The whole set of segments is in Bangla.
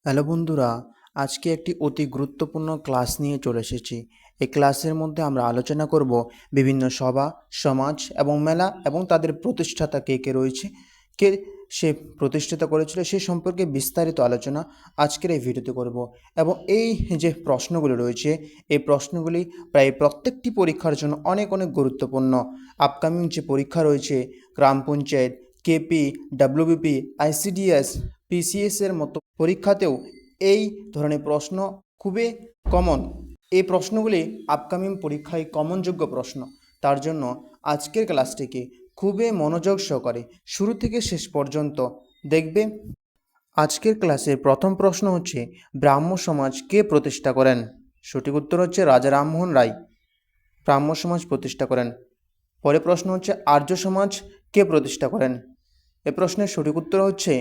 হ্যালো বন্ধুরা, আজকে একটি অতি গুরুত্বপূর্ণ ক্লাস নিয়ে চলে এসেছি। এই ক্লাসের মধ্যে আমরা আলোচনা করব বিভিন্ন সভা, সমাজ এবং মেলা এবং তাদের প্রতিষ্ঠাতা কে কে রয়েছে, কে সে প্রতিষ্ঠিত করেছিল সে সম্পর্কে বিস্তারিত আলোচনা আজকের এই ভিডিওতে করব। এবং এই যে প্রশ্নগুলি রয়েছে, এই প্রশ্নগুলি প্রায় প্রত্যেকটি পরীক্ষার জন্য অনেক অনেক গুরুত্বপূর্ণ। আপকামিং যে পরীক্ষা রয়েছে, গ্রাম panchayat, KP, WBP, ICDS, PCS এর মতো পরীক্ষাতেও এই ধরনের প্রশ্ন খুবই কমন। এই প্রশ্নগুলি আপকামিং পরীক্ষায় কমনযোগ্য প্রশ্ন। তার জন্য আজকের ক্লাসটিকে খুবই মনোযোগ সহকারে শুরু থেকে শেষ পর্যন্ত দেখবে। আজকের ক্লাসের প্রথম প্রশ্ন হচ্ছে, ব্রাহ্ম সমাজ কে প্রতিষ্ঠা করেন? সঠিক উত্তর হচ্ছে রাজা রামমোহন রায় ব্রাহ্ম সমাজ প্রতিষ্ঠা করেন। পরে প্রশ্ন হচ্ছে, আর্য সমাজ কে প্রতিষ্ঠা করেন? এ প্রশ্নের সঠিক উত্তর হচ্ছে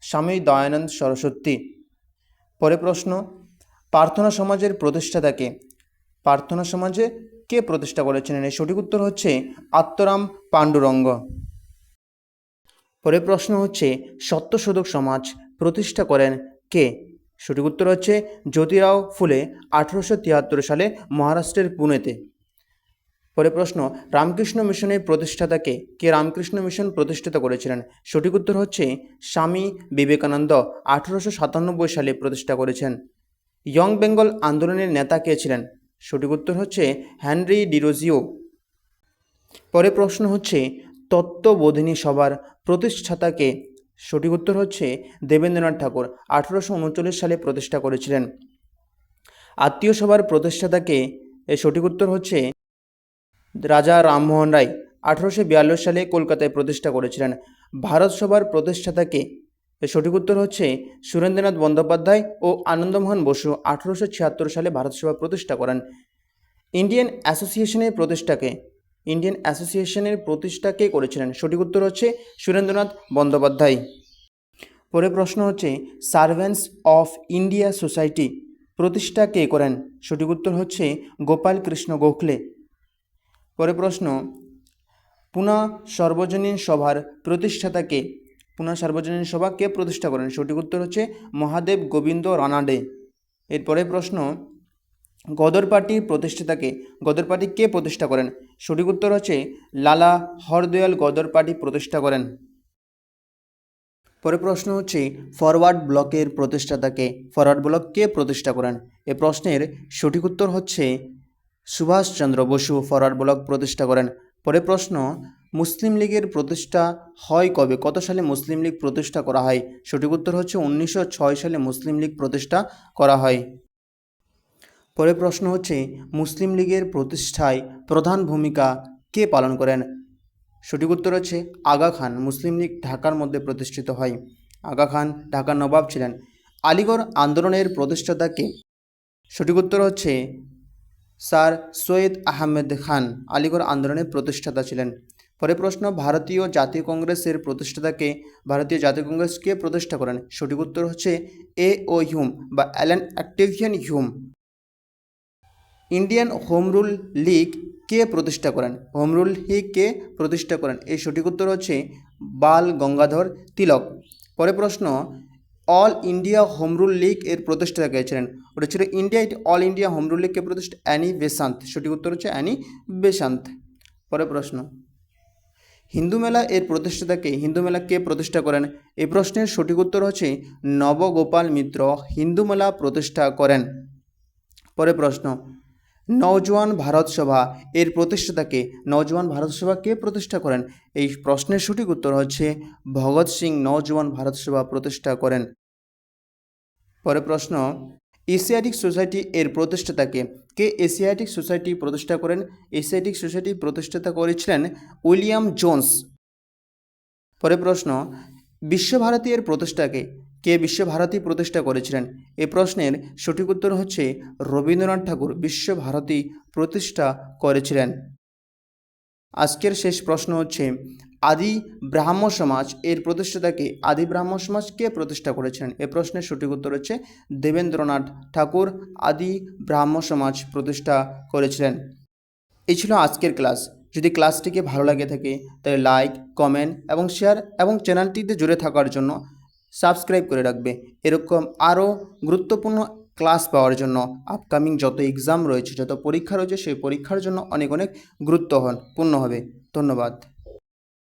স্বামী দয়ানন্দ সরস্বতী। পরে প্রশ্ন, প্রার্থনা সমাজের প্রতিষ্ঠাতা কে? প্রার্থনা সমাজে কে প্রতিষ্ঠা করেছিলেন? এর সঠিক উত্তর হচ্ছে আত্মারাম পাণ্ডুরঙ্গ। পরে প্রশ্ন হচ্ছে, সত্যশোধক সমাজ প্রতিষ্ঠা করেন কে? সঠিক উত্তর হচ্ছে জ্যোতিরাও ফুলে 1873 সালে মহারাষ্ট্রের পুনেতে। পরে প্রশ্ন, রামকৃষ্ণ মিশনের প্রতিষ্ঠাতা কে? কে রামকৃষ্ণ মিশন প্রতিষ্ঠিত করেছিলেন? সঠিক উত্তর হচ্ছে স্বামী বিবেকানন্দ 1897 সালে প্রতিষ্ঠা করেছেন। ইয়ং বেঙ্গল আন্দোলনের নেতা কে ছিলেন? সঠিক উত্তর হচ্ছে হেনরি ডিরোজিও। পরে প্রশ্ন হচ্ছে, তত্ত্ববোধিনী সভার প্রতিষ্ঠাতা কে? সঠিক উত্তর হচ্ছে দেবেন্দ্রনাথ ঠাকুর 1839 সালে প্রতিষ্ঠা করেছিলেন। আত্মীয় সভার প্রতিষ্ঠাতা কে? এর সঠিক উত্তর হচ্ছে রাজা রামমোহন রায় 1842 সালে কলকাতায় প্রতিষ্ঠা করেছিলেন। ভারত সভার প্রতিষ্ঠাতা কে? এর সঠিক উত্তর হচ্ছে সুরেন্দ্রনাথ বন্দ্যোপাধ্যায় ও আনন্দমোহন বসু 1876 সালে ভারত সভা প্রতিষ্ঠা করেন। ইন্ডিয়ান অ্যাসোসিয়েশনের প্রতিষ্ঠাকে ইন্ডিয়ান অ্যাসোসিয়েশনের প্রতিষ্ঠা কে করেছিলেন? সঠিক উত্তর হচ্ছে সুরেন্দ্রনাথ বন্দ্যোপাধ্যায়। পরে প্রশ্ন হচ্ছে, সার্ভেন্টস অফ ইন্ডিয়া সোসাইটি প্রতিষ্ঠা কে করেন? সঠিক উত্তর হচ্ছে গোপাল কৃষ্ণ গোখলে। পরে প্রশ্ন, পুনা সর্বজনীন সভার প্রতিষ্ঠাতা কে? পুনা সর্বজনীন সভা কে প্রতিষ্ঠা করেন? সঠিক উত্তর হচ্ছে মহাদেব গোবিন্দ রানাডে। এরপরে প্রশ্ন, গদর পার্টির প্রতিষ্ঠাতাকে? গদর পার্টি কে প্রতিষ্ঠা করেন? সঠিক উত্তর হচ্ছে লালা হরদয়াল গদর পার্টি প্রতিষ্ঠা করেন। পরে প্রশ্ন হচ্ছে, ফরওয়ার্ড ব্লকের প্রতিষ্ঠাতাকে? ফরওয়ার্ড ব্লক কে প্রতিষ্ঠা করেন? এ প্রশ্নের সঠিক উত্তর হচ্ছে সুভাষচন্দ্র বসু ফরওয়ার্ড ব্লক প্রতিষ্ঠা করেন। পরে প্রশ্ন, মুসলিম লীগের প্রতিষ্ঠা হয় কবে? কত সালে মুসলিম লীগ প্রতিষ্ঠা করা হয়? সঠিক উত্তর হচ্ছে 1906 সালে মুসলিম লীগ প্রতিষ্ঠা করা হয়। পরে প্রশ্ন হচ্ছে, মুসলিম লীগের প্রতিষ্ঠায় প্রধান ভূমিকা কে পালন করেন? সঠিক উত্তর হচ্ছে আগা খান। মুসলিম লীগ ঢাকার মধ্যে প্রতিষ্ঠিত হয়। আগা খান ঢাকার নবাব ছিলেন। আলিগড় আন্দোলনের প্রতিষ্ঠাতা কে? সঠিক উত্তর হচ্ছে স্যার সৈয়দ আহমেদ খান আলিগড় আন্দোলনের প্রতিষ্ঠাতা ছিলেন। পরে প্রশ্ন, ভারতীয় জাতীয় কংগ্রেসের প্রতিষ্ঠাতাকে? ভারতীয় জাতীয় কংগ্রেস কে প্রতিষ্ঠা করেন? সঠিক উত্তর হচ্ছে এ ও হিউম বা Allan Octavian Hume. Indian home rule league কে প্রতিষ্ঠা করেন? হোম রুল লীগ কে প্রতিষ্ঠা করেন? এই সঠিক উত্তর হচ্ছে বাল গঙ্গাধর তিলক। পরে প্রশ্ন, all India home rule League এর প্রতিষ্ঠাতা কে ছিলেন? ওটা ছিল India all India home rule লীগকে প্রতিষ্ঠা অ্যানি বেসান্ত। সঠিক উত্তর হচ্ছে অ্যানি বেসান্ত। পরে প্রশ্ন, হিন্দু মেলা এর প্রতিষ্ঠাতাকে? হিন্দু মেলা কে প্রতিষ্ঠা করেন? এই প্রশ্নের সঠিক উত্তর হচ্ছে নবগোপাল মিত্র হিন্দু মেলা প্রতিষ্ঠা করেন। পরে প্রশ্ন, নওজোয়ান ভারত সভা এর প্রতিষ্ঠাতাকে? নওজোয়ান ভারত সভা কে প্রতিষ্ঠা করেন? এই প্রশ্নের সঠিক উত্তর হচ্ছে ভগৎ সিং নওজোয়ান ভারত সভা প্রতিষ্ঠা করেন। পরে প্রশ্ন, এশিয়াটিক সোসাইটি এর প্রতিষ্ঠাতাকে? কে এশিয়াটিক সোসাইটি প্রতিষ্ঠা করেন? এশিয়াটিক সোসাইটি প্রতিষ্ঠাতা করেছিলেন উইলিয়াম জোন্স। পরে প্রশ্ন, বিশ্বভারতী এর প্রতিষ্ঠাকে? কে বিশ্বভারতী প্রতিষ্ঠা করেছিলেন? এই প্রশ্নের সঠিক উত্তর হচ্ছে রবীন্দ্রনাথ ঠাকুর বিশ্বভারতী প্রতিষ্ঠা করেছিলেন। আজকের শেষ প্রশ্ন হচ্ছে, আদি ব্রাহ্ম সমাজ এর প্রতিষ্ঠাতাকে? আদি ব্রাহ্ম সমাজ কে প্রতিষ্ঠা করেছিলেন? এ প্রশ্নের সঠিক উত্তর হচ্ছে দেবেন্দ্রনাথ ঠাকুর আদি ব্রাহ্ম সমাজ প্রতিষ্ঠা করেছিলেন। এই ছিল আজকের ক্লাস। যদি ক্লাসটিকে ভালো লাগে থাকে তাহলে লাইক, কমেন্ট এবং শেয়ার এবং চ্যানেলটিতে জুড়ে থাকার জন্য সাবস্ক্রাইব করে রাখবে। এরকম আরও গুরুত্বপূর্ণ ক্লাস পাওয়ার জন্য আপকামিং যত এক্সাম রয়েছে, যত পরীক্ষা রয়েছে, সেই পরীক্ষার জন্য অনেক অনেক গুরুত্বপূর্ণ হবে। ধন্যবাদ।